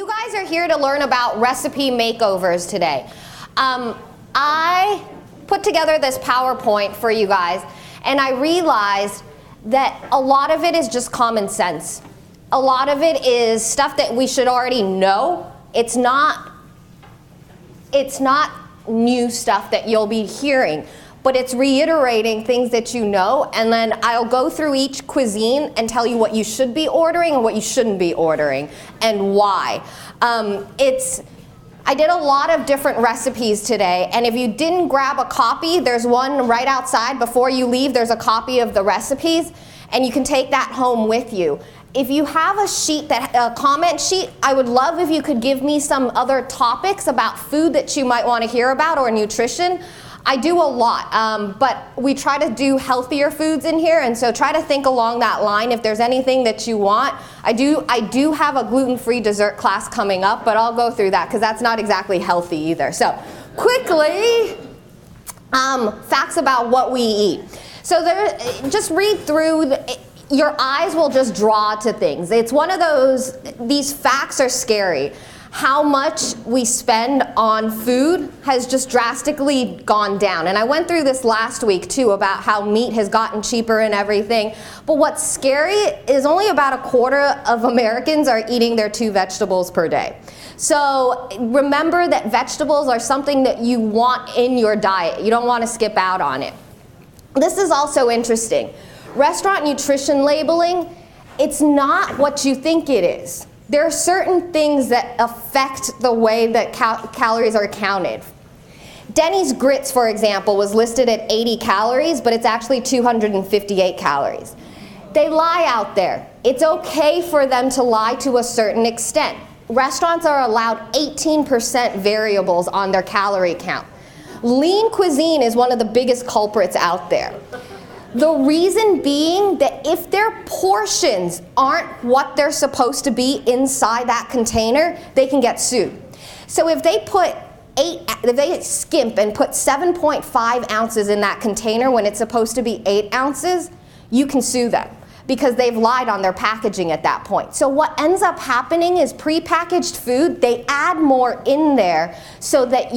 you guys are here to learn about recipe makeovers today. I put together this PowerPoint for you guys, and I realized that a lot of it is just common sense. A lot of it is stuff that we should already know. It's not new stuff that you'll be hearing, but it's reiterating things that you know, and then I'll go through each cuisine and tell you what you should be ordering and what you shouldn't be ordering, and why. I did a lot of different recipes today, and if you didn't grab a copy, there's one right outside. Before you leave, there's a copy of the recipes, and you can take that home with you. If you have a comment sheet, I would love if you could give me some other topics about food that you might want to hear about, or nutrition. I do a lot, but we try to do healthier foods in here, and so try to think along that line if there's anything that you want. I do have a gluten-free dessert class coming up, but I'll go through that because that's not exactly healthy either. So quickly, facts about what we eat. So just read through. Your eyes will just draw to things. It's one of those, these facts are scary. How much we spend on food has just drastically gone down. And I went through this last week too about how meat has gotten cheaper and everything. But what's scary is only about a quarter of Americans are eating their 2 vegetables per day. So remember that vegetables are something that you want in your diet. You don't want to skip out on it. This is also interesting. Restaurant nutrition labeling, it's not what you think it is. There are certain things that affect the way that calories are counted. Denny's grits, for example, was listed at 80 calories, but it's actually 258 calories. They lie out there. It's okay for them to lie to a certain extent. Restaurants are allowed 18% variables on their calorie count. Lean cuisine is one of the biggest culprits out there. The reason being that if their portions aren't what they're supposed to be inside that container, they can get sued. So if they skimp and put 7.5 ounces in that container when it's supposed to be 8 ounces, you can sue them because they've lied on their packaging at that point. So what ends up happening is prepackaged food, they add more in there so that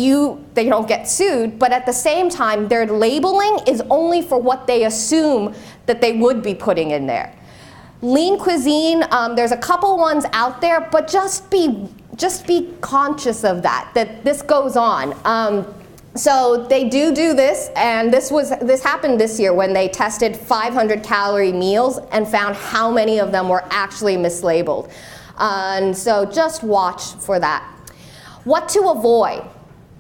they don't get sued, but at the same time, their labeling is only for what they assume that they would be putting in there. Lean cuisine, there's a couple ones out there, but just be conscious of that this goes on. So they do this, and this happened this year when they tested 500-calorie meals and found how many of them were actually mislabeled. And so just watch for that. What to avoid?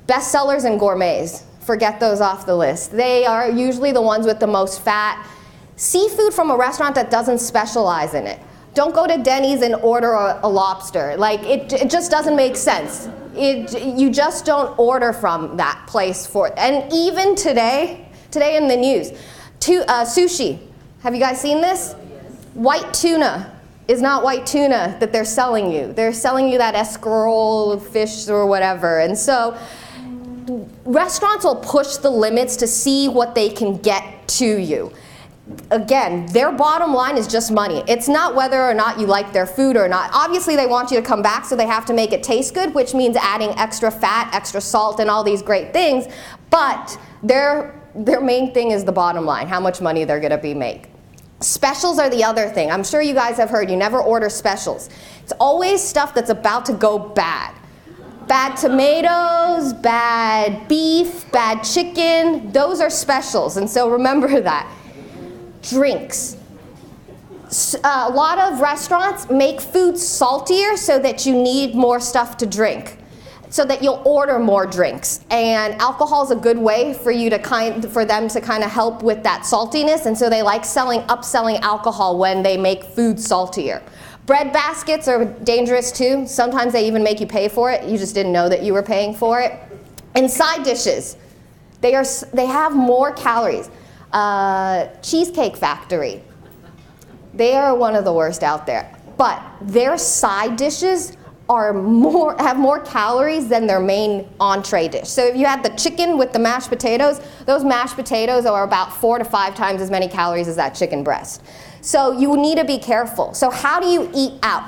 Bestsellers and gourmets. Forget those off the list. They are usually the ones with the most fat. Seafood from a restaurant that doesn't specialize in it. Don't go to Denny's and order a lobster. Like, it just doesn't make sense. You just don't order from that place for it. And even today in the news, sushi. Have you guys seen this? White tuna is not white tuna that they're selling you. They're selling you that escarole fish or whatever. And so restaurants will push the limits to see what they can get to you. Again, their bottom line is just money. It's not whether or not you like their food or not. Obviously, they want you to come back, so they have to make it taste good, which means adding extra fat, extra salt, and all these great things. But their main thing is the bottom line, how much money they're going to make. Specials are the other thing. I'm sure you guys have heard you never order specials. It's always stuff that's about to go bad. Bad tomatoes, bad beef, bad chicken. Those are specials, and so remember that. Drinks. A lot of restaurants make food saltier so that you need more stuff to drink, so that you'll order more drinks. And alcohol is a good way for them to kind of help with that saltiness, and so they like upselling alcohol when they make food saltier. Bread baskets are dangerous too. Sometimes they even make you pay for it. You just didn't know that you were paying for it. And side dishes, they have more calories. Cheesecake Factory, they are one of the worst out there, but their side dishes have more calories than their main entree dish. So if you had the chicken with the mashed potatoes, those mashed potatoes are about 4 to 5 times as many calories as that chicken breast. So you need to be careful. So how do you eat out?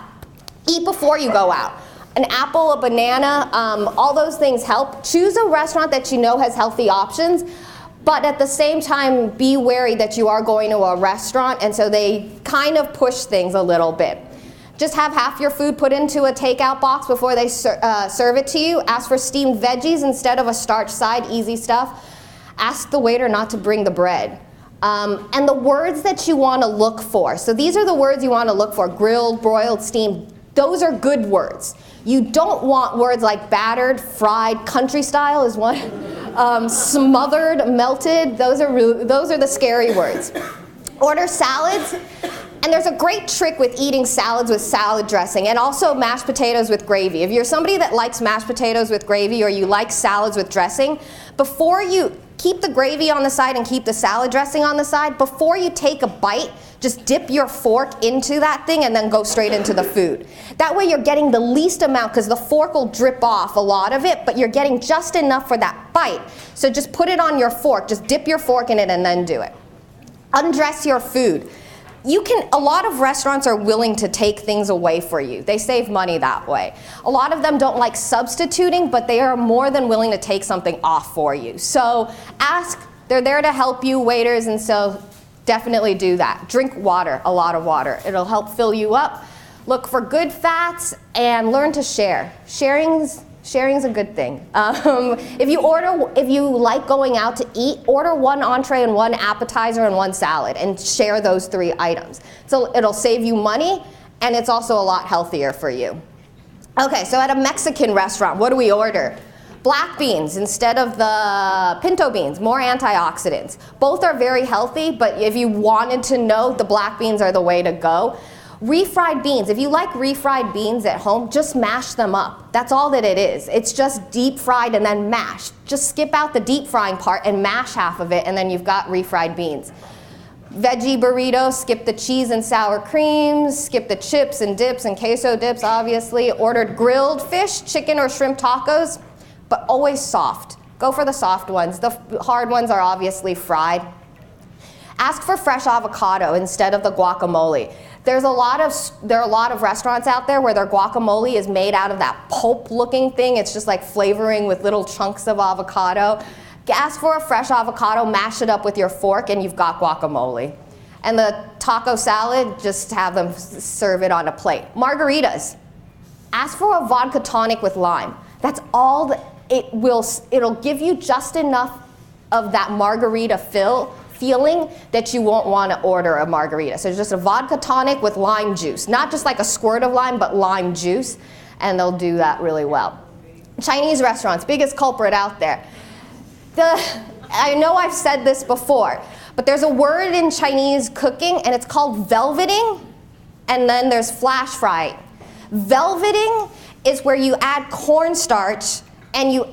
Eat before you go out. An apple, a banana, all those things help. Choose a restaurant that you know has healthy options, but at the same time, be wary that you are going to a restaurant, and so they kind of push things a little bit. Just have half your food put into a takeout box before they serve it to you. Ask for steamed veggies instead of a starch side, easy stuff. Ask the waiter not to bring the bread. And the words that you want to look for. So these are the words you want to look for: grilled, broiled, steamed. Those are good words. You don't want words like battered, fried, country style is one, smothered, melted. Those are the scary words. Order salads, and there's a great trick with eating salads with salad dressing, and also mashed potatoes with gravy. If you're somebody that likes mashed potatoes with gravy, or you like salads with dressing, before you keep the gravy on the side and keep the salad dressing on the side, before you take a bite, just dip your fork into that thing and then go straight into the food. That way you're getting the least amount, because the fork will drip off a lot of it, but you're getting just enough for that bite. So just put it on your fork, just dip your fork in it and then do it. Undress your food. A lot of restaurants are willing to take things away for you. They save money that way. A lot of them don't like substituting, but they are more than willing to take something off for you. So ask, they're there to help you, waiters, and so definitely do that. Drink water, a lot of water. It'll help fill you up. Look for good fats and learn to share. Sharing's a good thing. If you like going out to eat, order one entree and one appetizer and one salad and share those 3 items. So it'll save you money, and it's also a lot healthier for you. Okay, so at a Mexican restaurant, what do we order? Black beans instead of the pinto beans, more antioxidants. Both are very healthy, but if you wanted to know, the black beans are the way to go. Refried beans, if you like refried beans at home, just mash them up. That's all that it is. It's just deep fried and then mashed. Just skip out the deep frying part and mash half of it, and then you've got refried beans. Veggie burritos, skip the cheese and sour creams, skip the chips and dips and queso dips, obviously. Ordered grilled fish, chicken or shrimp tacos, but always soft. Go for the soft ones. The hard ones are obviously fried. Ask for fresh avocado instead of the guacamole. There are a lot of restaurants out there where their guacamole is made out of that pulp-looking thing. It's just like flavoring with little chunks of avocado. Ask for a fresh avocado, mash it up with your fork, and you've got guacamole. And the taco salad, just have them serve it on a plate. Margaritas. Ask for a vodka tonic with lime. That's all it'll give you just enough of that margarita feeling that you won't want to order a margarita. So just a vodka tonic with lime juice. Not just like a squirt of lime, but lime juice, and they'll do that really well. Chinese restaurants, biggest culprit out there. I know I've said this before, but there's a word in Chinese cooking, and it's called velveting, and then there's flash frying. Velveting is where you add cornstarch, and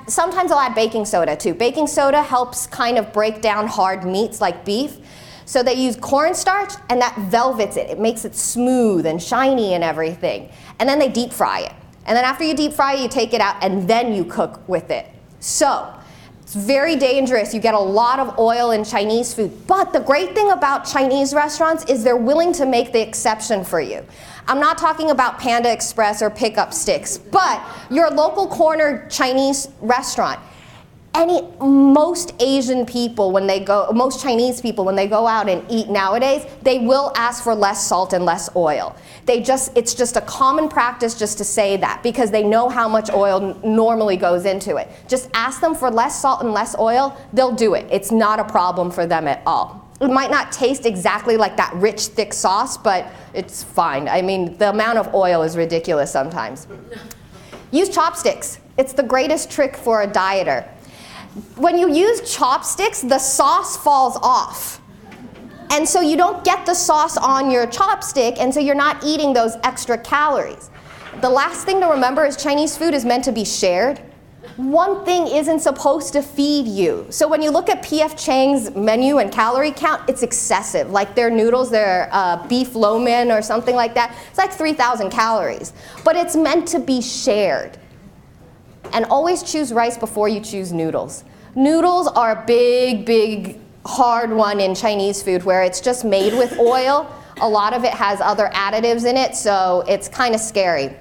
sometimes I'll add baking soda too. Baking soda helps kind of break down hard meats like beef. So they use cornstarch, and that velvets it. It makes it smooth and shiny and everything. And then they deep fry it. And then after you deep fry it, you take it out, and then you cook with it. So it's very dangerous. You get a lot of oil in Chinese food. But the great thing about Chinese restaurants is they're willing to make the exception for you. I'm not talking about Panda Express or pickup sticks, but your local corner Chinese restaurant. Most Asian people, most Chinese people, when they go out and eat nowadays, they will ask for less salt and less oil. It's just a common practice just to say that, because they know how much oil normally goes into it. Just ask them for less salt and less oil, they'll do it. It's not a problem for them at all. It might not taste exactly like that rich, thick sauce, but it's fine. I mean, the amount of oil is ridiculous sometimes. Use chopsticks. It's the greatest trick for a dieter. When you use chopsticks, the sauce falls off. And so you don't get the sauce on your chopstick, and so you're not eating those extra calories. The last thing to remember is Chinese food is meant to be shared. One thing isn't supposed to feed you. So when you look at P.F. Chang's menu and calorie count, it's excessive. Like their noodles, their beef lo mein or something like that, it's like 3,000 calories. But it's meant to be shared. And always choose rice before you choose noodles. Noodles are a big, hard one in Chinese food where it's just made with oil. A lot of it has other additives in it, so it's kind of scary.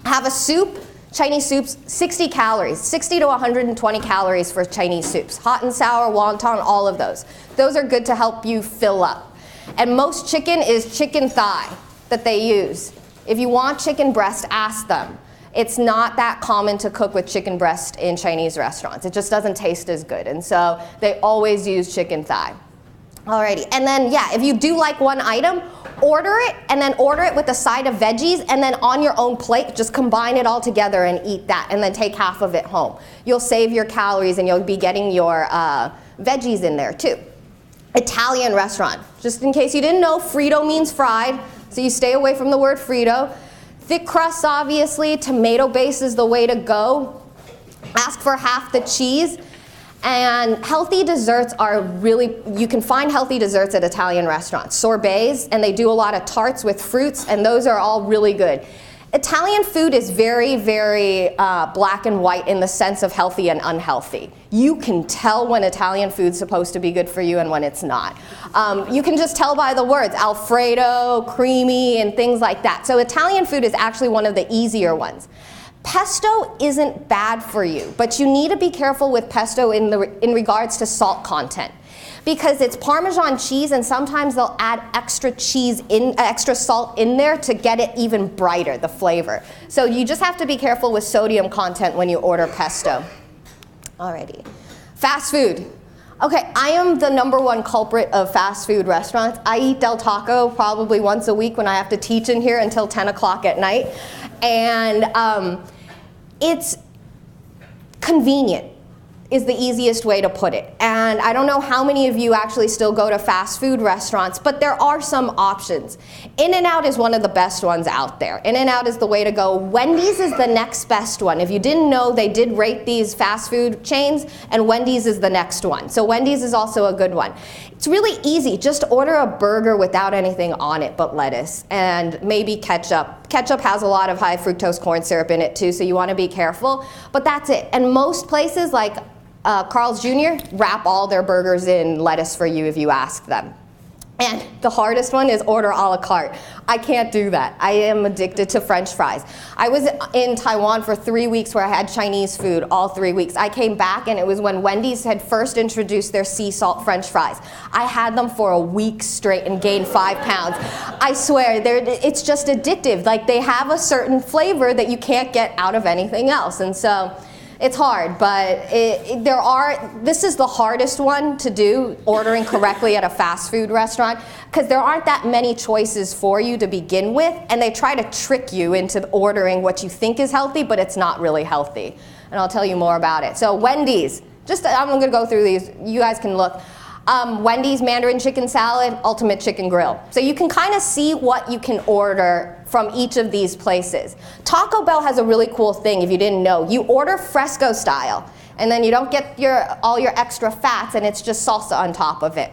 Have a soup. Chinese soups, 60 calories, 60 to 120 calories for Chinese soups. Hot and sour, wonton, all of those. Those are good to help you fill up. And most chicken is chicken thigh that they use. If you want chicken breast, ask them. It's not that common to cook with chicken breast in Chinese restaurants. It just doesn't taste as good. And so they always use chicken thigh. Alrighty, and then yeah, if you do like one item, order it, and then order it with a side of veggies, and then on your own plate, just combine it all together and eat that, and then take half of it home. You'll save your calories, and you'll be getting your veggies in there too. Italian restaurant. Just in case you didn't know, Frito means fried, so you stay away from the word Frito. Thick crust, obviously. Tomato base is the way to go. Ask for half the cheese. And healthy desserts are really, you can find healthy desserts at Italian restaurants. Sorbets, and they do a lot of tarts with fruits, and those are all really good. Italian food is very, very black and white in the sense of healthy and unhealthy. You can tell when Italian food's supposed to be good for you and when it's not. You can just tell by the words, Alfredo, creamy, and things like that. So Italian food is actually one of the easier ones. Pesto isn't bad for you, but you need to be careful with pesto in regards to salt content, because it's Parmesan cheese, and sometimes they'll add extra salt in there to get it even brighter, the flavor. So you just have to be careful with sodium content when you order pesto. Alrighty, fast food. Okay, I am the #1 culprit of fast food restaurants. I eat Del Taco probably once a week when I have to teach in here until 10 o'clock at night. And it's convenient is the easiest way to put it. And I don't know how many of you actually still go to fast food restaurants, but there are some options. In-N-Out is one of the best ones out there. In-N-Out is the way to go. Wendy's is the next best one. If you didn't know, they did rate these fast food chains, and Wendy's is the next one. So Wendy's is also a good one. It's really easy. Just order a burger without anything on it but lettuce and maybe ketchup. Ketchup has a lot of high fructose corn syrup in it too, so you want to be careful. But that's it. And most places like Carl's Jr. wrap all their burgers in lettuce for you if you ask them. And the hardest one is order a la carte. I can't do that. I am addicted to French fries. I was in Taiwan for 3 weeks where I had Chinese food all 3 weeks. I came back and it was when Wendy's had first introduced their sea salt French fries. I had them for a week straight and gained 5 pounds. I swear, it's just addictive. Like, they have a certain flavor that you can't get out of anything else. And so it's hard, but this is the hardest one to do, ordering correctly at a fast food restaurant, because there aren't that many choices for you to begin with, and they try to trick you into ordering what you think is healthy, but it's not really healthy. And I'll tell you more about it. So Wendy's, I'm gonna go through these, you guys can look. Wendy's Mandarin chicken salad, ultimate chicken grill. So you can kind of see what you can order from each of these places. Taco Bell has a really cool thing if you didn't know. You order fresco style, and then you don't get all your extra fats, and it's just salsa on top of it.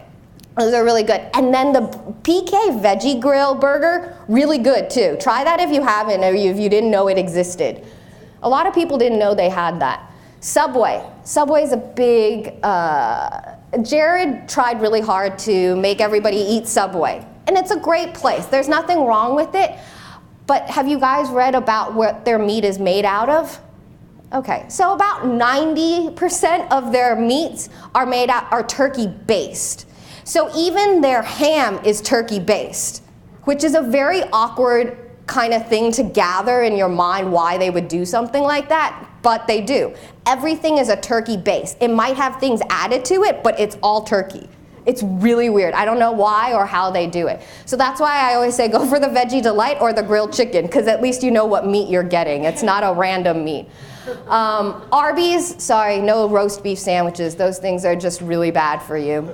Those are really good. And then the PK Veggie Grill burger, really good too. Try that if you haven't, or if you didn't know it existed. A lot of people didn't know they had that. Subway. Subway's a big, Jared tried really hard to make everybody eat Subway. And it's a great place. There's nothing wrong with it. But have you guys read about what their meat is made out of? Okay, so about 90% of their meats are turkey based. So even their ham is turkey based, which is a very awkward kind of thing to gather in your mind why they would do something like that, but they do. Everything is a turkey base. It might have things added to it, but it's all turkey. It's really weird. I don't know why or how they do it. So that's why I always say go for the Veggie Delight or the grilled chicken, because at least you know what meat you're getting. It's not a random meat. Arby's, sorry, no roast beef sandwiches. Those things are just really bad for you.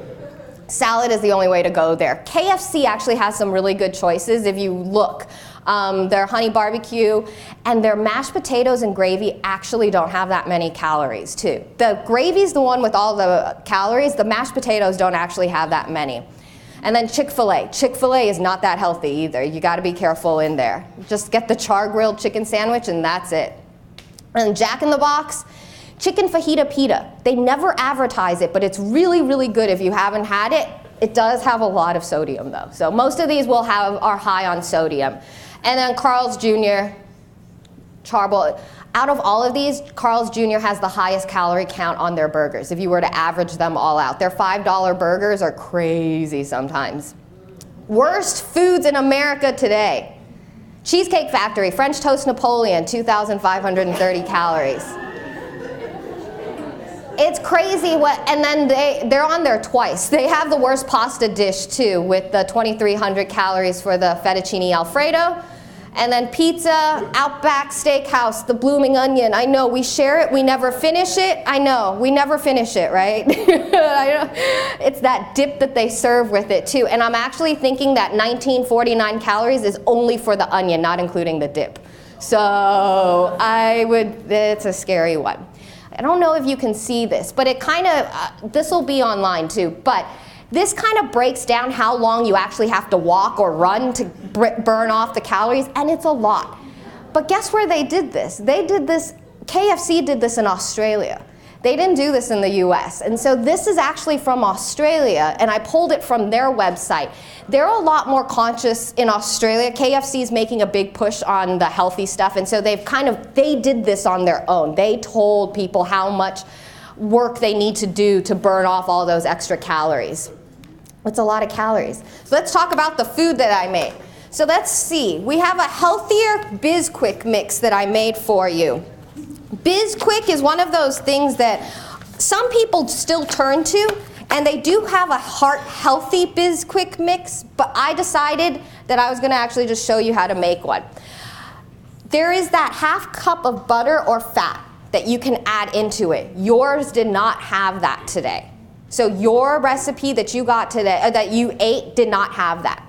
Salad is the only way to go there. KFC actually has some really good choices if you look. Their honey barbecue and their mashed potatoes and gravy actually don't have that many calories too. The gravy's the one with all the calories. The mashed potatoes don't actually have that many. And then Chick-fil-A. Chick-fil-A is not that healthy either. You gotta be careful in there. Just get the char grilled chicken sandwich and that's it. And Jack in the Box, chicken fajita pita. They never advertise it, but it's really, really good if you haven't had it. It does have a lot of sodium though. So most of these are high on sodium. And then Carl's Jr., charbroiled. Out of all of these, Carl's Jr. has the highest calorie count on their burgers, if you were to average them all out. Their $5 burgers are crazy sometimes. Worst foods in America today. Cheesecake Factory, French Toast Napoleon, 2,530 calories. It's crazy what, and then they're on there twice. They have the worst pasta dish too, with the 2,300 calories for the fettuccine Alfredo. And then pizza, Outback Steakhouse, the Blooming Onion. I know, we share it, we never finish it. I know, we never finish it, right? I know. It's that dip that they serve with it too. And I'm actually thinking that 1949 calories is only for the onion, not including the dip. So it's a scary one. I don't know if you can see this, but it kind of, this will be online too, but this kind of breaks down how long you actually have to walk or run to burn off the calories, and it's a lot. But guess where they did this? They did this, KFC did this in Australia. They didn't do this in the US. And so this is actually from Australia, and I pulled it from their website. They're a lot more conscious in Australia. KFC is making a big push on the healthy stuff, and so they did this on their own. They told people how much work they need to do to burn off all those extra calories. It's a lot of calories. So let's talk about the food that I made. So let's see. We have a healthier Bisquick mix that I made for you. Bisquick is one of those things that some people still turn to, and they do have a heart-healthy Bisquick mix, but I decided that I was going to actually just show you how to make one. There is that half cup of butter or fat that you can add into it. Yours did not have that today. So your recipe that you got today, that you ate, did not have that.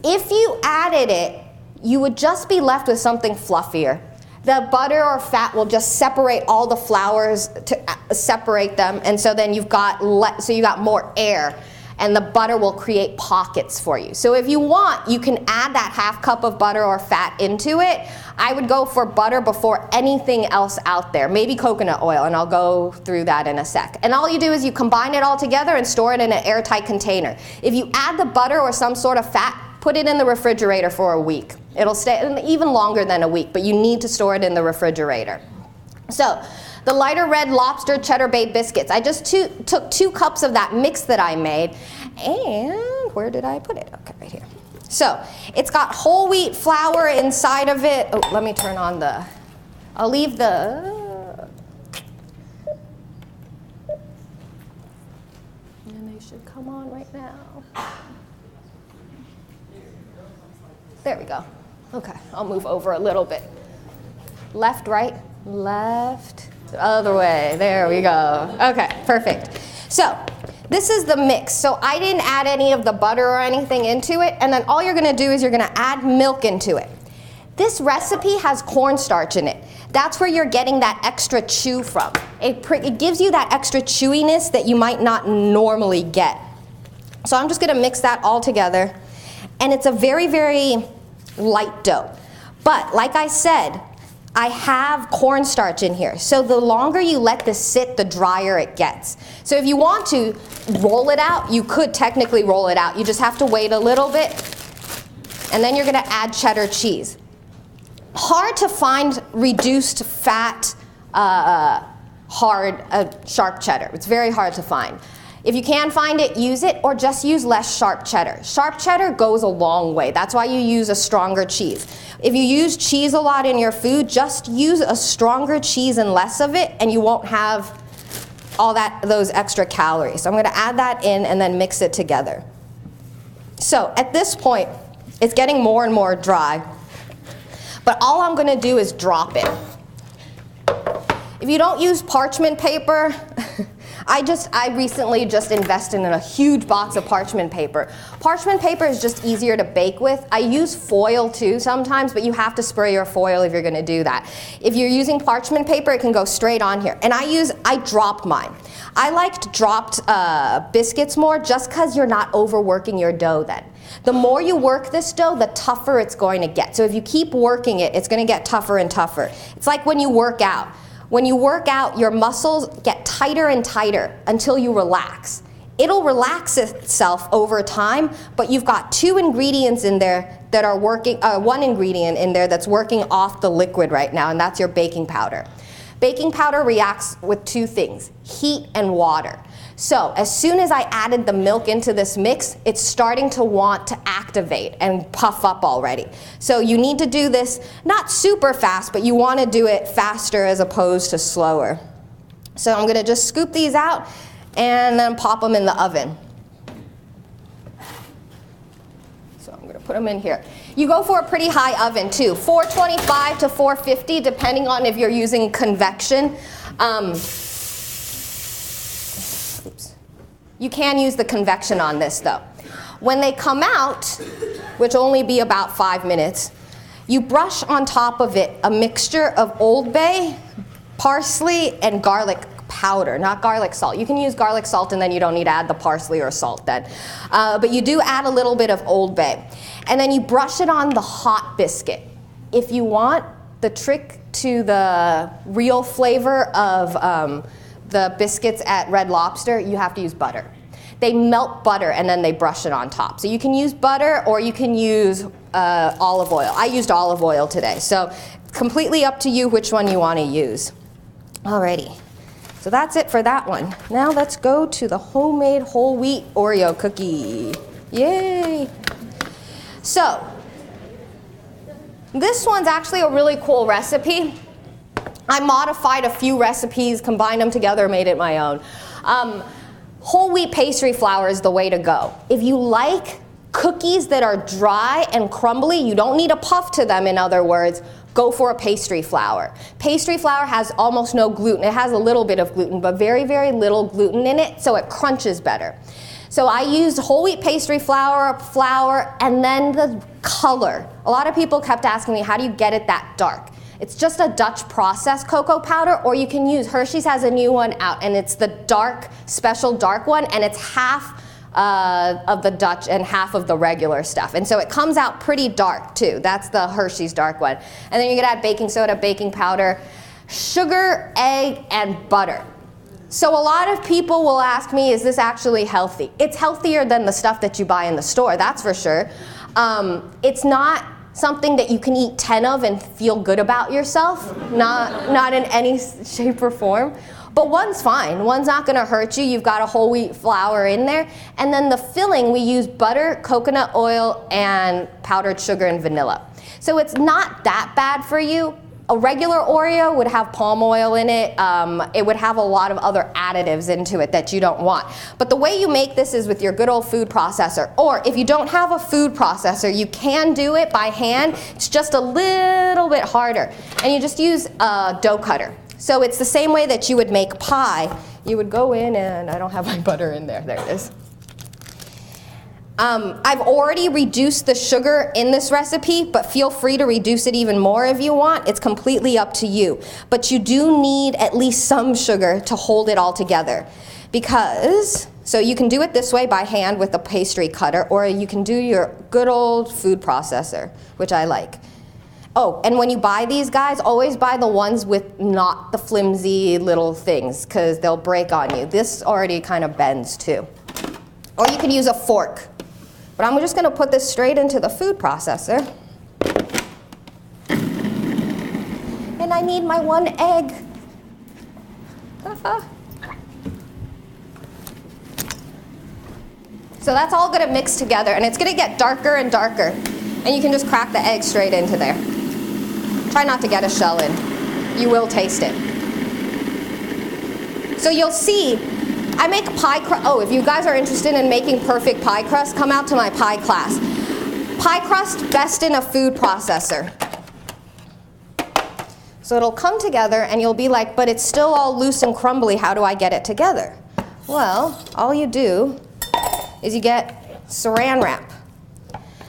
If you added it, you would just be left with something fluffier. The butter or fat will just separate all the flours to separate them, and so then you got more air, and the butter will create pockets for you. So if you want, you can add that half cup of butter or fat into it. I would go for butter before anything else out there, maybe coconut oil, and I'll go through that in a sec. And all you do is you combine it all together and store it in an airtight container. If you add the butter or some sort of fat, put it in the refrigerator for a week. It'll stay even longer than a week, but you need to store it in the refrigerator. So, the lighter red lobster cheddar bay biscuits. I just took 2 cups of that mix that I made, and where did I put it? Okay, right here. So, it's got whole wheat flour inside of it. Oh, let me turn on the, I'll leave the, and they should come on right now. There we go. Okay, I'll move over a little bit. Left, right, left, the other way. There we go. Okay, perfect. So, this is the mix. So I didn't add any of the butter or anything into it, and then all you're gonna do is you're gonna add milk into it. This recipe has cornstarch in it. That's where you're getting that extra chew from. It gives you that extra chewiness that you might not normally get. So I'm just gonna mix that all together, and it's a very, very light dough. But like I said, I have cornstarch in here. So the longer you let this sit, the drier it gets. So if you want to roll it out, you could technically roll it out. You just have to wait a little bit, and then you're gonna add cheddar cheese. Hard to find reduced fat, sharp cheddar. It's very hard to find. If you can find it, use it, or just use less sharp cheddar. Sharp cheddar goes a long way. That's why you use a stronger cheese. If you use cheese a lot in your food, just use a stronger cheese and less of it, and you won't have all those extra calories. So I'm gonna add that in and then mix it together. So at this point, it's getting more and more dry, but all I'm gonna do is drop it. If you don't use parchment paper, I recently just invested in a huge box of parchment paper. Parchment paper is just easier to bake with. I use foil too sometimes, but you have to spray your foil if you're gonna do that. If you're using parchment paper, it can go straight on here. And I drop mine. I liked dropped biscuits more just because you're not overworking your dough then. The more you work this dough, the tougher it's going to get. So if you keep working it, it's gonna get tougher and tougher. It's like when you work out. When you work out, your muscles get tighter and tighter until you relax. it'll relax itself over time, but you've got 2 ingredients in there that are working, 1 ingredient in there that's working off the liquid right now, and that's your baking powder. Baking powder reacts with 2 things, heat and water. So as soon as I added the milk into this mix, it's starting to want to activate and puff up already. So you need to do this not super fast, but you want to do it faster as opposed to slower. So I'm going to just scoop these out and then pop them in the oven. So I'm going to put them in here. You go for a pretty high oven too, 425 to 450 depending on if you're using convection. You can use the convection on this though. When they come out, which will only be about 5 minutes, you brush on top of it a mixture of Old Bay, parsley, and garlic powder, not garlic salt. You can use garlic salt and then you don't need to add the parsley or salt then. But you do add a little bit of Old Bay. And then you brush it on the hot biscuit. If you want the trick to the real flavor of the biscuits at Red Lobster, you have to use butter. They melt butter and then they brush it on top. So you can use butter or you can use olive oil. I used olive oil today, so completely up to you which one you want to use. Alrighty, so that's it for that one. Now let's go to the homemade whole wheat Oreo cookie. Yay! So, this one's actually a really cool recipe. I modified a few recipes, combined them together, made it my own. Whole wheat pastry flour is the way to go. If you like cookies that are dry and crumbly, you don't need a puff to them, in other words, go for a pastry flour. Pastry flour has almost no gluten. It has a little bit of gluten, but very, very little gluten in it, so it crunches better. So I used whole wheat pastry flour, and then the color. A lot of people kept asking me, how do you get it that dark? It's just a Dutch processed cocoa powder, or you can use, Hershey's has a new one out, and it's the dark, special dark one, and it's half of the Dutch and half of the regular stuff. And so it comes out pretty dark too. That's the Hershey's dark one. And then you can add baking soda, baking powder, sugar, egg, and butter. So a lot of people will ask me, is this actually healthy? It's healthier than the stuff that you buy in the store, that's for sure. It's not something that you can eat 10 of and feel good about yourself, not in any shape or form. But one's fine, one's not gonna hurt you. You've got a whole wheat flour in there. And then the filling, we use butter, coconut oil, and powdered sugar and vanilla. So it's not that bad for you. A regular Oreo would have palm oil in it. It would have a lot of other additives into it that you don't want. But the way you make this is with your good old food processor. Or if you don't have a food processor, you can do it by hand. It's just a little bit harder. And you just use a dough cutter. So it's the same way that you would make pie. You would go in and, I don't have my butter in there. There it is. I've already reduced the sugar in this recipe, but feel free to reduce it even more if you want. It's completely up to you. But you do need at least some sugar to hold it all together. Because, so you can do it this way by hand with a pastry cutter, or you can do your good old food processor, which I like. Oh, and when you buy these guys, always buy the ones with not the flimsy little things, because they'll break on you. This already kind of bends too. Or you can use a fork. But I'm just gonna put this straight into the food processor. And I need my 1 egg. So that's all gonna mix together, and it's gonna get darker and darker. And you can just crack the egg straight into there. Try not to get a shell in. You will taste it. So you'll see, I make pie crust. Oh, if you guys are interested in making perfect pie crust, come out to my pie class. Pie crust, best in a food processor. So it'll come together and you'll be like, but it's still all loose and crumbly, how do I get it together? Well, all you do is you get saran wrap.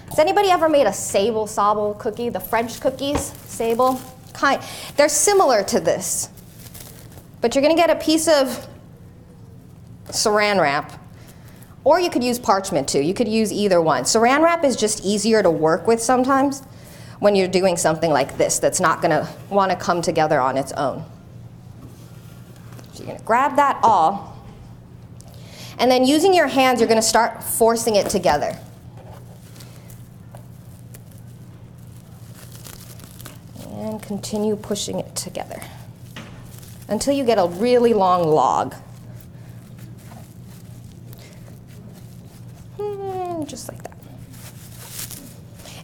Has anybody ever made a sable cookie, the French cookies, sable? They're similar to this, but you're gonna get a piece of saran wrap, or you could use parchment too. You could use either one. Saran wrap is just easier to work with sometimes when you're doing something like this that's not gonna wanna come together on its own. So you're gonna grab that all, And then using your hands, you're going to start forcing it together. And continue pushing it together until you get a really long log. Just like that.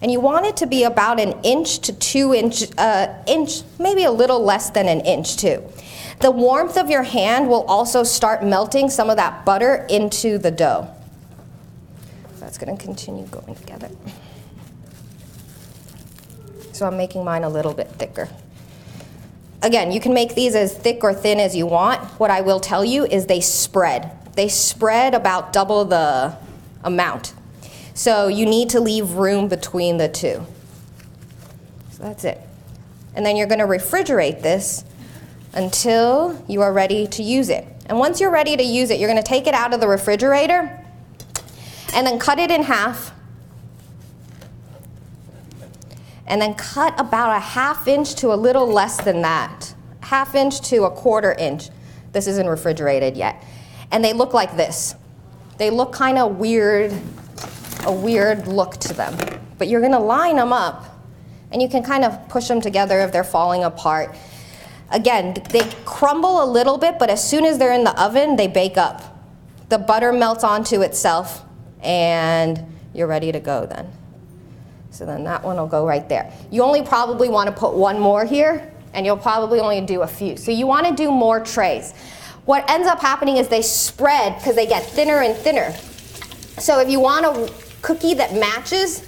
And you want it to be about 1 inch to 2 inch, maybe a little less than 1 inch too. The warmth of your hand will also start melting some of that butter into the dough. So that's going to continue going together. So I'm making mine a little bit thicker. Again, you can make these as thick or thin as you want. What I will tell you is they spread. They spread about double the amount. So you need to leave room between the two. So that's it. And then you're going to refrigerate this until you are ready to use it. And once you're ready to use it, you're going to take it out of the refrigerator and then cut it in half. And then cut about 1/2 inch to a little less than that. 1/2 inch to 1/4 inch. This isn't refrigerated yet. And they look like this. They look kind of weird, a weird look to them. But you're going to line them up, and you can kind of push them together if they're falling apart. Again, they crumble a little bit, but as soon as they're in the oven, they bake up. The butter melts onto itself, and you're ready to go then. So then that one will go right there. You only probably want to put one more here, and you'll probably only do a few. So you want to do more trays. What ends up happening is they spread because they get thinner and thinner. So if you want a cookie that matches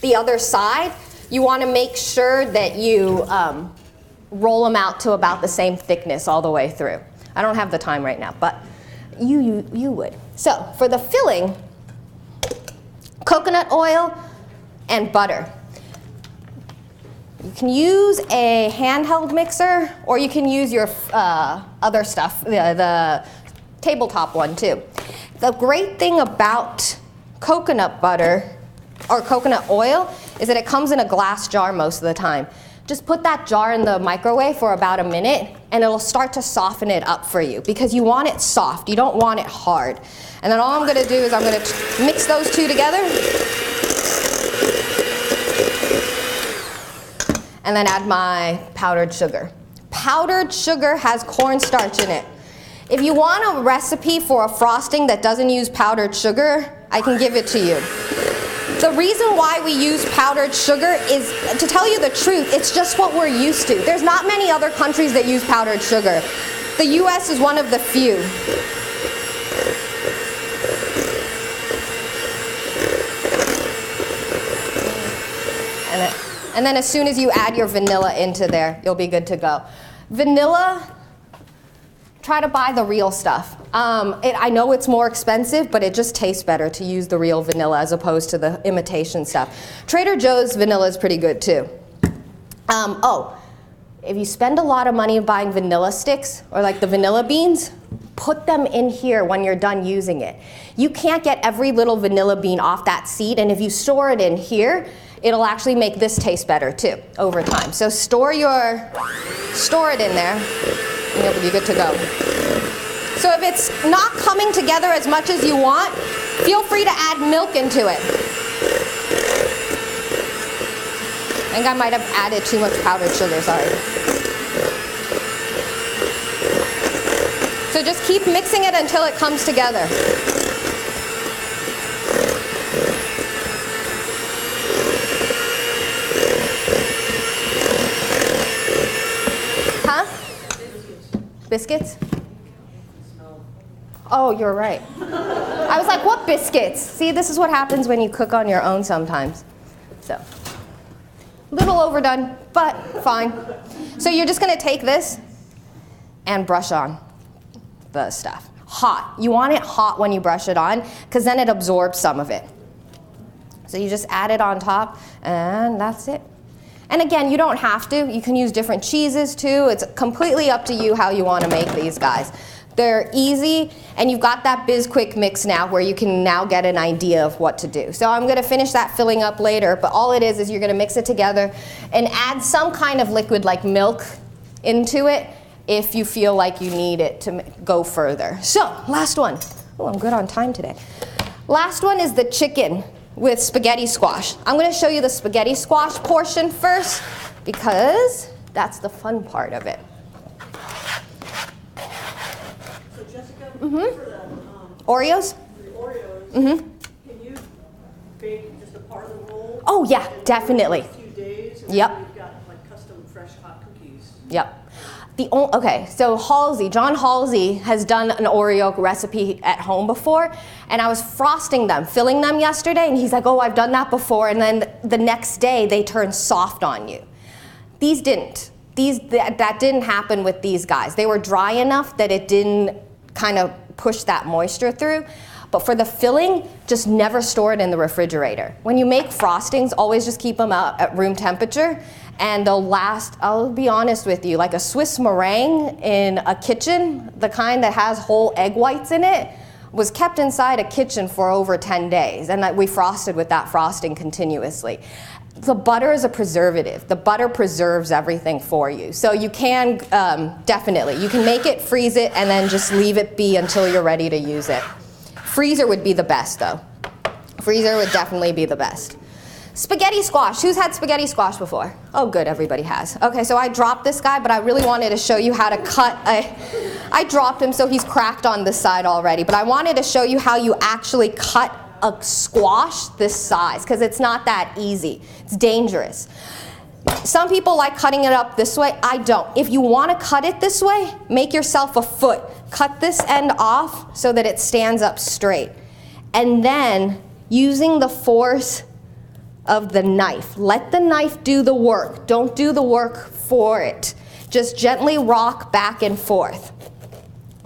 the other side, you want to make sure that you roll them out to about the same thickness all the way through. I don't have the time right now, but you would. So for the filling, coconut oil and butter. You can use a handheld mixer, or you can use your other stuff, the tabletop one too. The great thing about coconut butter or coconut oil is that it comes in a glass jar most of the time. Just put that jar in the microwave for about 1 minute, and it'll start to soften it up for you because you want it soft. You don't want it hard. And then all I'm going to do is I'm going to mix those two together. And then add my powdered sugar. Powdered sugar has cornstarch in it. If you want a recipe for a frosting that doesn't use powdered sugar, I can give it to you. The reason why we use powdered sugar is, to tell you the truth, it's just what we're used to. There's not many other countries that use powdered sugar. The US is one of the few. And then as soon as you add your vanilla into there, you'll be good to go. Vanilla, try to buy the real stuff. I know it's more expensive, but it just tastes better to use the real vanilla as opposed to the imitation stuff. Trader Joe's vanilla is pretty good too. If you spend a lot of money buying vanilla sticks, or like the vanilla beans, put them in here when you're done using it. You can't get every little vanilla bean off that seed, and if you store it in here, it'll actually make this taste better too over time. So store it in there, and you'll be good to go. So if it's not coming together as much as you want, feel free to add milk into it. I think I might have added too much powdered sugar, sorry. So just keep mixing it until it comes together. Huh? Biscuits? Oh, you're right. I was like, what biscuits? See, this is what happens when you cook on your own sometimes. So, little overdone, but fine. So you're just gonna take this and brush on the stuff. Hot. You want it hot when you brush it on, because then it absorbs some of it. So you just add it on top, and that's it. And again, you don't have to. You can use different cheeses too. It's completely up to you how you want to make these guys. They're easy, and you've got that Bizquick mix now where you can now get an idea of what to do. So I'm going to finish that filling up later, but all it is you're going to mix it together and add some kind of liquid like milk into it if you feel like you need it to go further. So, last one. Oh, I'm good on time today. Last one is the chicken with spaghetti squash. I'm going to show you the spaghetti squash portion first because that's the fun part of it. So Jessica, for the Oreos? the Oreos, can you bake just a part of the roll? Oh yeah, definitely. A few days, and Yep. then you've got like custom fresh hot cookies. Yep. Okay, so John Halsey has done an Oreo recipe at home before, and I was frosting them, filling them yesterday, and he's like, oh, I've done that before, and then the next day they turn soft on you. These didn't. That didn't happen with these guys. They were dry enough that it didn't kind of push that moisture through. But for the filling, just never store it in the refrigerator. When you make frostings, always just keep them out at room temperature, and they'll last, I'll be honest with you, like a Swiss meringue in a kitchen, the kind that has whole egg whites in it, was kept inside a kitchen for over 10 days, and we frosted with that frosting continuously. The butter is a preservative. The butter preserves everything for you. So you can, definitely, you can make it, freeze it, and then just leave it be until you're ready to use it. Freezer would be the best though. Freezer would definitely be the best. Spaghetti squash. Who's had spaghetti squash before? Oh good, everybody has. Okay, so I dropped this guy, but I really wanted to show you how to cut I dropped him so he's cracked on this side already, but I wanted to show you how you actually cut a squash this size, because it's not that easy. It's dangerous. Some people like cutting it up this way. I don't. If you want to cut it this way, make yourself a foot. Cut this end off so that it stands up straight. And then, using the force of the knife, let the knife do the work. Don't do the work for it. Just gently rock back and forth.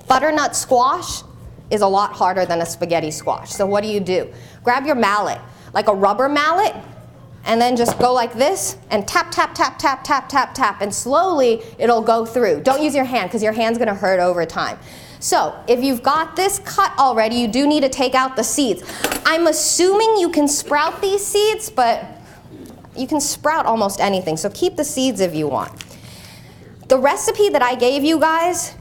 Butternut squash is a lot harder than a spaghetti squash. So what do? Grab your mallet, like a rubber mallet, and then just go like this and tap, tap, tap, tap, tap, tap, tap, and slowly it'll go through. Don't use your hand because your hand's gonna hurt over time. So if you've got this cut already, you do need to take out the seeds. I'm assuming you can sprout these seeds, but you can sprout almost anything, so keep the seeds if you want. The recipe that I gave you guys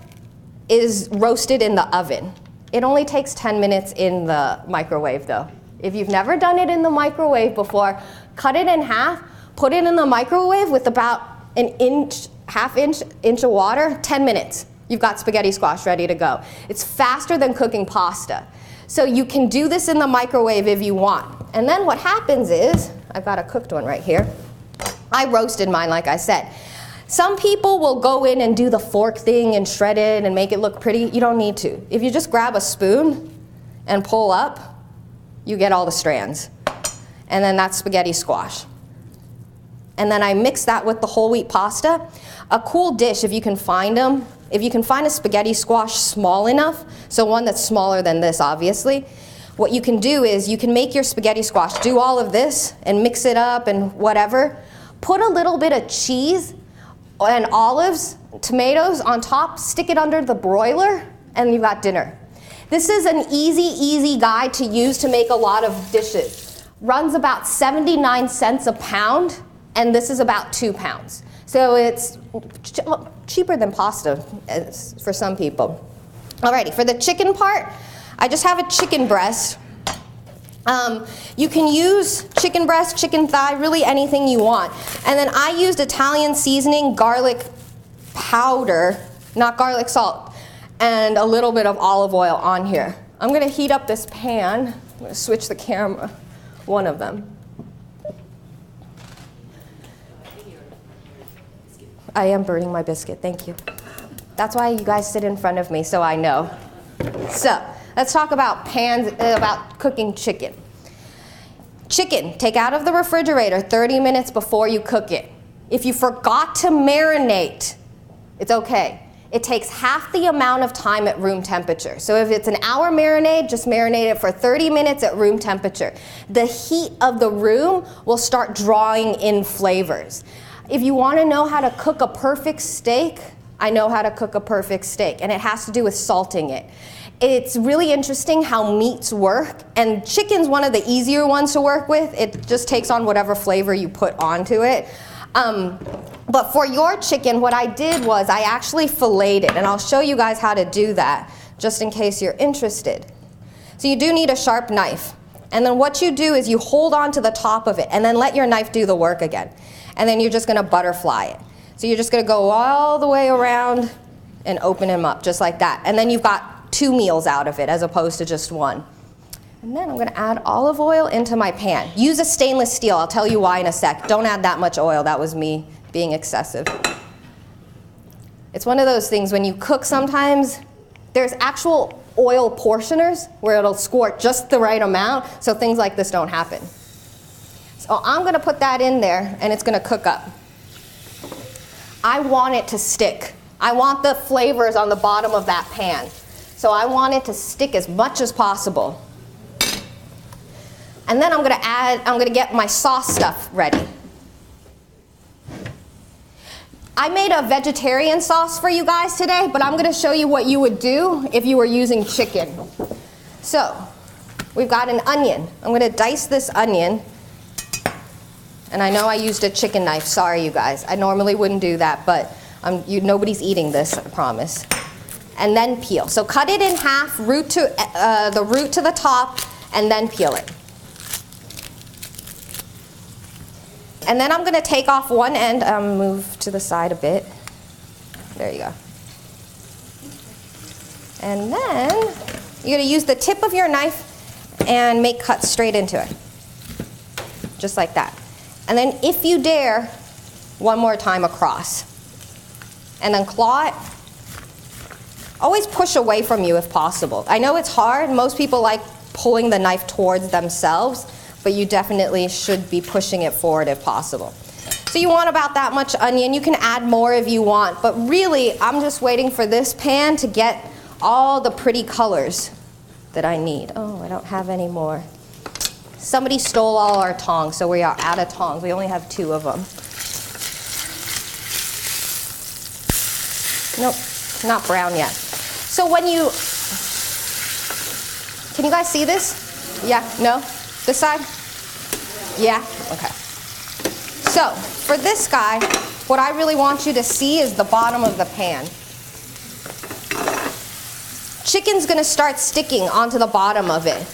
is roasted in the oven. It only takes 10 minutes in the microwave though. If you've never done it in the microwave before, cut it in half, put it in the microwave with about an inch, half inch of water, 10 minutes. You've got spaghetti squash ready to go. It's faster than cooking pasta. So you can do this in the microwave if you want. And then what happens is, I've got a cooked one right here. I roasted mine like I said. Some people will go in and do the fork thing and shred it and make it look pretty. You don't need to. If you just grab a spoon and pull up, you get all the strands. And then that's spaghetti squash. And then I mix that with the whole wheat pasta. A cool dish, if you can find them, if you can find a spaghetti squash small enough, so one that's smaller than this obviously, what you can do is you can make your spaghetti squash, do all of this and mix it up and whatever. Put a little bit of cheese and olives, tomatoes on top, stick it under the broiler, and you've got dinner. This is an easy guide to use to make a lot of dishes. Runs about 79 cents a pound, and this is about 2 pounds. So it's cheaper than pasta for some people. Alrighty, for the chicken part, I just have a chicken breast. You can use chicken breast, chicken thigh, really anything you want. And then I used Italian seasoning, garlic powder, not garlic salt, and a little bit of olive oil on here. I'm gonna heat up this pan. I'm gonna switch the camera, one of them. I am burning my biscuit, thank you. That's why you guys sit in front of me, so I know. So, let's talk about pans, about cooking chicken. Chicken, take out of the refrigerator 30 minutes before you cook it. If you forgot to marinate, it's okay. It takes half the amount of time at room temperature. So if it's an hour marinade, just marinate it for 30 minutes at room temperature. The heat of the room will start drawing in flavors. If you want to know how to cook a perfect steak, I know how to cook a perfect steak, and it has to do with salting it. It's really interesting how meats work, and chicken's one of the easier ones to work with. It just takes on whatever flavor you put onto it. But for your chicken, what I did was I actually filleted it, and I'll show you guys how to do that, just in case you're interested. So you do need a sharp knife. And then what you do is you hold on to the top of it and then let your knife do the work again. And then you're just gonna butterfly it. So you're just gonna go all the way around and open them up just like that. And then you've got 2 meals out of it as opposed to just 1. And then I'm gonna add olive oil into my pan. Use a stainless steel, I'll tell you why in a sec. Don't add that much oil, that was me being excessive. It's one of those things when you cook sometimes, there's actual oil portioners where it'll squirt just the right amount so things like this don't happen. So I'm gonna put that in there and it's gonna cook up. I want it to stick. I want the flavors on the bottom of that pan. So I want it to stick as much as possible. And then I'm gonna get my sauce stuff ready. I made a vegetarian sauce for you guys today, but I'm gonna show you what you would do if you were using chicken. So, we've got an onion. I'm gonna dice this onion. And I know I used a chicken knife, sorry you guys. I normally wouldn't do that, but nobody's eating this, I promise. And then peel. So cut it in half, the root to the top, and then peel it. And then I'm gonna take off one end, move to the side a bit. There you go. And then you're gonna use the tip of your knife and make cuts straight into it. Just like that. And then if you dare, one more time across. And then claw it. Always push away from you if possible. I know it's hard, most people like pulling the knife towards themselves, but you definitely should be pushing it forward if possible. So you want about that much onion. You can add more if you want, but really I'm just waiting for this pan to get all the pretty colors that I need. Oh, I don't have any more. Somebody stole all our tongs, so we are out of tongs. We only have 2 of them. Nope, not brown yet. So when you, can you guys see this? Yeah, no? This side? Yeah? Okay. So, for this guy, what I really want you to see is the bottom of the pan. Chicken's gonna start sticking onto the bottom of it.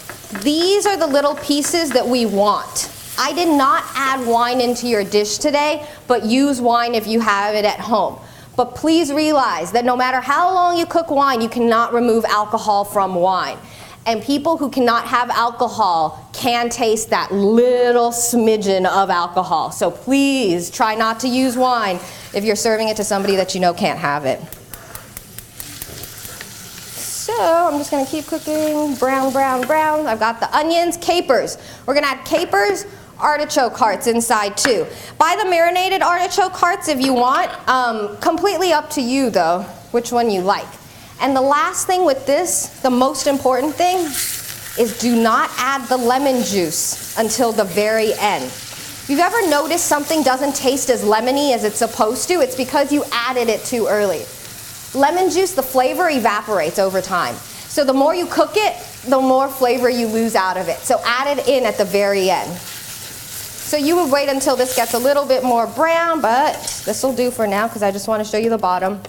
These are the little pieces that we want. I did not add wine into your dish today, but use wine if you have it at home. But please realize that no matter how long you cook wine, you cannot remove alcohol from wine. And people who cannot have alcohol can taste that little smidgen of alcohol. So please try not to use wine if you're serving it to somebody that you know can't have it. So I'm just gonna keep cooking, brown, brown, brown. I've got the onions, capers. We're gonna add capers, artichoke hearts inside too. Buy the marinated artichoke hearts if you want. Completely up to you though, which one you like. And the last thing with this, the most important thing, is do not add the lemon juice until the very end. If you've ever noticed something doesn't taste as lemony as it's supposed to, it's because you added it too early. Lemon juice, the flavor evaporates over time. So the more you cook it, the more flavor you lose out of it. So add it in at the very end. So you would wait until this gets a little bit more brown, but this will do for now because I just want to show you the bottom.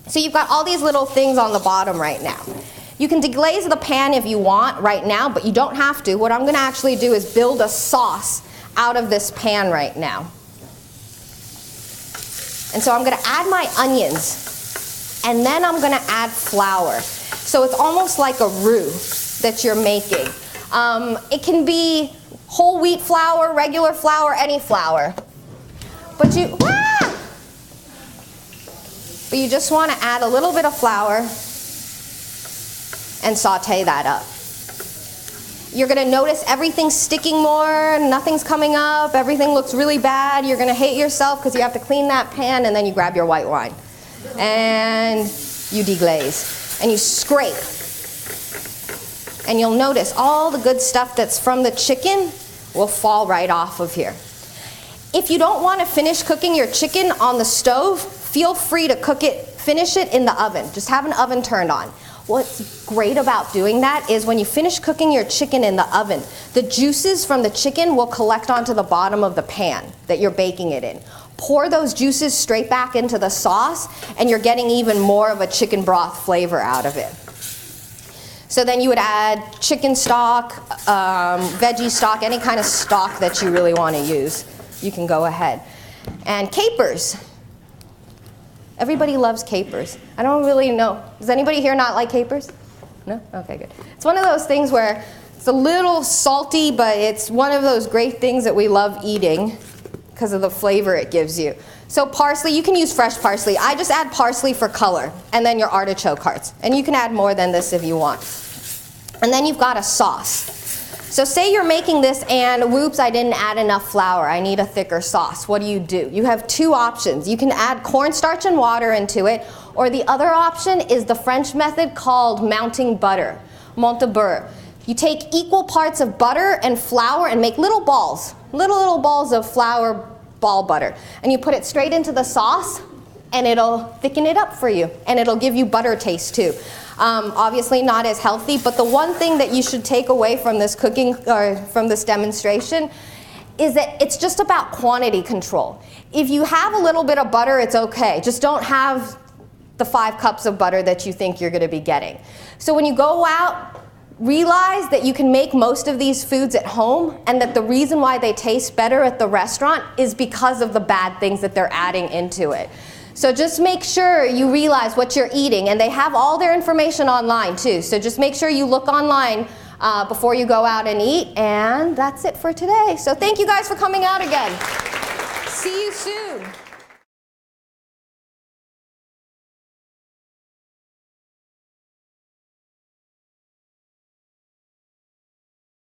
So you've got all these little things on the bottom right now. You can deglaze the pan if you want right now, but you don't have to. What I'm going to actually do is build a sauce out of this pan right now. And so I'm going to add my onions. And then I'm gonna add flour. So it's almost like a roux that you're making. It can be whole wheat flour, regular flour, any flour. But you just wanna add a little bit of flour and saute that up. You're gonna notice everything's sticking more, nothing's coming up, everything looks really bad. You're gonna hate yourself because you have to clean that pan and then you grab your white wine. And you deglaze and you scrape, and you'll notice all the good stuff that's from the chicken will fall right off of here. If you don't want to finish cooking your chicken on the stove, feel free to finish it in the oven. Just have an oven turned on. What's great about doing that is when you finish cooking your chicken in the oven, the juices from the chicken will collect onto the bottom of the pan that you're baking it in. Pour those juices straight back into the sauce, and you're getting even more of a chicken broth flavor out of it. So then you would add chicken stock, veggie stock, any kind of stock that you really want to use. You can go ahead. And capers. Everybody loves capers. I don't really know. Does anybody here not like capers? No? Okay, good. It's one of those things where it's a little salty, but it's one of those great things that we love eating because of the flavor it gives you. So parsley, you can use fresh parsley. I just add parsley for color, and then your artichoke hearts. And you can add more than this if you want. And then you've got a sauce. So say you're making this and, whoops, I didn't add enough flour. I need a thicker sauce. What do? You have two options. You can add cornstarch and water into it, or the other option is the French method called mounting butter, monte beurre. You take equal parts of butter and flour and make little balls, little balls of flour ball butter. And you put it straight into the sauce, and it'll thicken it up for you, and it'll give you butter taste too. Obviously not as healthy, but the one thing that you should take away from this cooking, or from this demonstration, is that it's just about quantity control. If you have a little bit of butter, it's okay. Just don't have the 5 cups of butter that you think you're going to be getting. So when you go out, realize that you can make most of these foods at home, and that the reason why they taste better at the restaurant is because of the bad things that they're adding into it. So just make sure you realize what you're eating, and they have all their information online too. So just make sure you look online before you go out and eat, and that's it for today. So thank you guys for coming out again. See you soon.